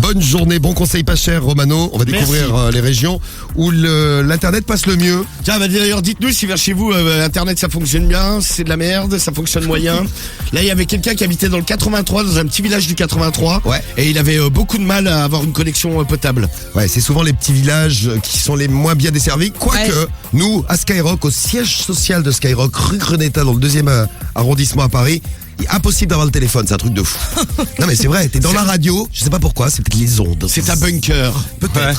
Bonne journée, bon conseil pas cher, Romano. On va découvrir les régions où l'internet passe le mieux. Tiens, d'ailleurs, dites-nous si vers chez vous, internet ça fonctionne bien, c'est de la merde, ça fonctionne moyen. Là, il y avait quelqu'un qui habitait dans le 83, dans un petit village du 83. Ouais. Et il avait beaucoup de mal à avoir une connexion potable. Ouais, c'est souvent les petits villages qui sont les moins bien desservis. Quoique, nous, à Skyrock, au siège social de Skyrock, rue Greneta, dans le 2e arrondissement à Paris, il est impossible d'avoir le téléphone, c'est un truc de fou. Non mais c'est vrai, t'es dans la radio, je sais pas pourquoi, c'est peut-être les ondes. C'est un bunker.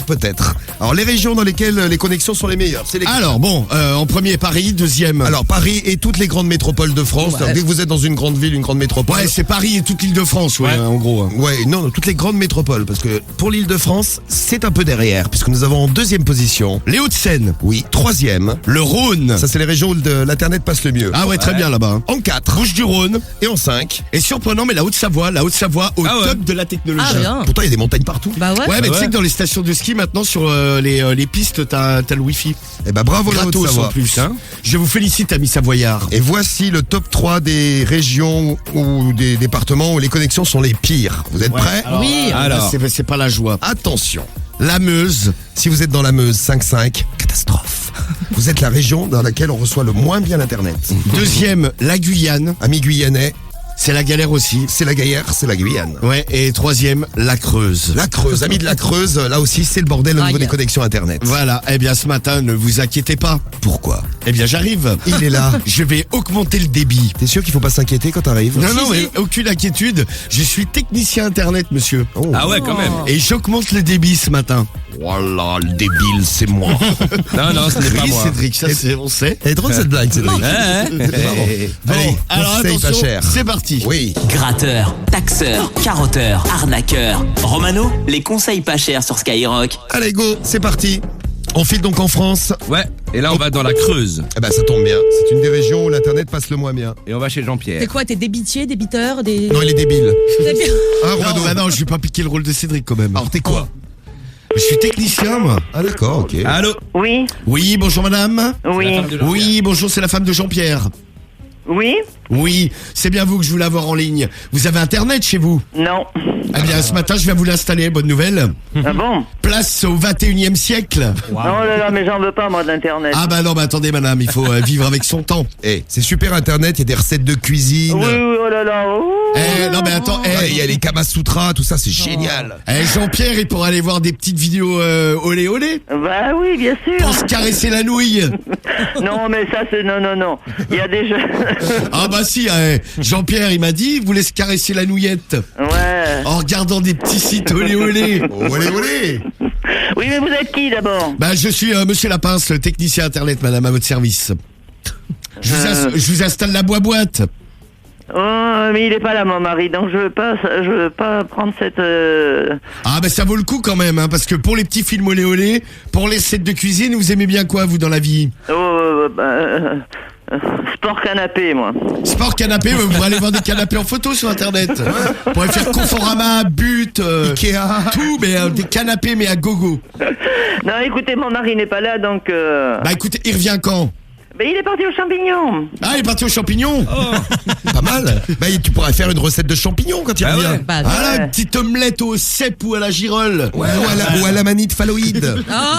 Peut-être. Alors les régions dans lesquelles les connexions sont les meilleures, c'est les... Alors bon, en premier Paris, deuxième. Alors Paris et toutes les grandes métropoles de France. Ouais. Dès que vous êtes dans une grande ville, une grande métropole. Ouais, c'est Paris et toute l'île de France, en gros. Ouais, non, toutes les grandes métropoles, parce que pour l'île de France, c'est un peu derrière, puisque nous avons en 2e position. Les Hauts-de-Seine. Oui, 3e. Le Rhône. Ça c'est les régions où l'internet passe le mieux. Ah ouais, très bien là-bas. En 4. Bouches-du-Rhône. Et en 5. Et surprenant, mais la Haute-Savoie au top de la technologie. Ah, bien. Pourtant il y a des montagnes partout. Bah ouais. Ouais, mais tu sais que dans les stations de ski maintenant sur les pistes t'as le wifi. Eh ben bravo la Gratos en Haute-Savoie. plus. Hein. Je vous félicite, ami Savoyard. Et voici le top 3 des régions ou des départements où les connexions sont les pires. Vous êtes prêts? Oui. Alors, c'est pas la joie. Attention. La Meuse. Si vous êtes dans la Meuse 5-5, catastrophe. Vous êtes la région dans laquelle on reçoit le moins bien Internet. Deuxième, la Guyane. Amis guyanais, C'est la galère aussi. c'est la Gaillère, c'est la Guyane. Ouais, et troisième, la Creuse. La Creuse, amis de la Creuse, là aussi c'est le bordel au niveau Aïe. des connexions Internet. Voilà, eh bien ce matin, ne vous inquiétez pas. Pourquoi? Eh bien j'arrive. Il est là. Je vais augmenter le débit. T'es sûr qu'il faut pas s'inquiéter quand t'arrives? Non, mais aucune inquiétude. Je suis technicien Internet, monsieur. Oh. Ah ouais, quand même. Et j'augmente le débit ce matin. Voilà, le débile, c'est moi. Non, ce n'est pas Oui, moi. Cédric, ça c'est, on sait. Elle est drôle cette blague, Cédric. Bon, Allez, alors conseil pas attention, cher. c'est parti. Oui. Gratteur, taxeur, carotteur, arnaqueur. Romano, les conseils pas chers sur Skyrock. Allez, go, c'est parti. On file donc en France. Ouais, et là on va dans la Creuse. Eh ben ça tombe bien. C'est une des régions où l'internet passe le moins bien. Et on va chez Jean-Pierre. T'es quoi, t'es débitier, débiteur, des... Non, il est débile. T'es bien. Ah, Non, Romano. bah non, je vais pas piquer le rôle de Cédric quand même. Alors t'es quoi? Je suis technicien, moi. Ah d'accord, ok. Allô? Oui, Oui, bonjour madame. oui, Oui, bonjour, c'est la femme de Jean-Pierre. oui, Oui, c'est bien vous que je voulais avoir en ligne. Vous avez Internet chez vous? non. Eh bien, ce matin, je viens vous l'installer. Bonne nouvelle. Ah bon? Place au 21e siècle. Non, là, mais j'en veux pas, moi, d'internet. Ah bah non, bah attendez madame, il faut vivre avec son temps. Eh, c'est super internet, il y a des recettes de cuisine. Oui, oui, oh là là. ouh. Non mais attends, Il y a les Kamasutra, tout ça, c'est génial. Jean-Pierre, il pourra aller voir des petites vidéos olé olé Bah oui, bien sûr. pour se caresser la nouille. Non, mais ça, c'est... Non, non, non. Il y a des jeux... Ah bah si, Jean-Pierre, il m'a dit, il voulait se caresser la nouillette Ouais. en regardant des petits sites olé olé. Olé, olé. Oui, mais vous êtes qui, d'abord? Bah je suis Monsieur Lapince, le technicien internet, madame, à votre service. Je vous installe la boîte. Oh, mais il est pas là, mon mari, donc je veux pas prendre cette... Ah bah ça vaut le coup quand même, hein, parce que pour les petits films olé olé, pour les sets de cuisine, vous aimez bien quoi vous dans la vie? Sport canapé, moi. Sport canapé, vous pourrez aller voir des canapés en photo sur internet. Vous pourrez faire Conforama, But, Ikea. tout, mais des canapés mais à gogo. Non, écoutez, mon mari n'est pas là, donc... Bah écoutez, il revient quand? Mais il est parti aux champignons. Ah, il est parti aux champignons. Pas mal. Bah, tu pourrais faire une recette de champignons quand il Ah revient. ouais. Bah, Voilà, une petite omelette au cèpe ou à la girole. Ouais, ou à la manite phalloïde.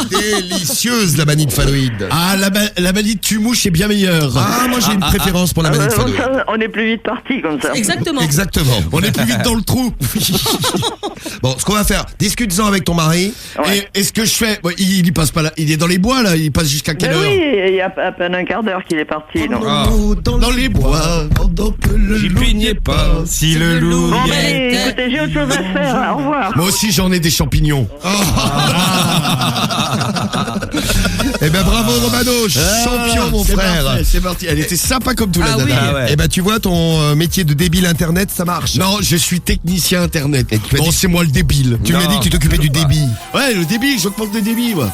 Délicieuse la manite phalloïde. Ah, la manite tue-mouche est bien meilleure. Ah, moi j'ai une préférence pour la manite Comme phalloïde. ça, on est plus vite parti, comme ça. Exactement. Exactement. On est plus vite dans le trou. Bon, ce qu'on va faire, discute-en avec ton mari. Ouais. Et ce que je fais, bon, il y passe pas là, il est dans les bois là, il passe jusqu'à quelle Mais heure? oui, il y a à peine un quart d'heure qu'il est parti. Donc. Dans les bois, pendant que le J'y loup plaignais pas si le loup Bon, y ben, était. écoutez, j'ai autre chose à faire. Au revoir. Moi aussi j'en ai des champignons. Eh ben bravo Romano, champion mon C'est frère. parfait, c'est parti. Elle était sympa comme tout la Ah oui. nana. Ah ouais. Eh ben tu vois ton métier de débile internet, ça marche. Non, je suis technicien internet. Et tu m'as Bon, dit- c'est moi le débile. Tu m'as dit que tu t'occupais du débit. Ouais, le débit, j'augmente le débit, moi.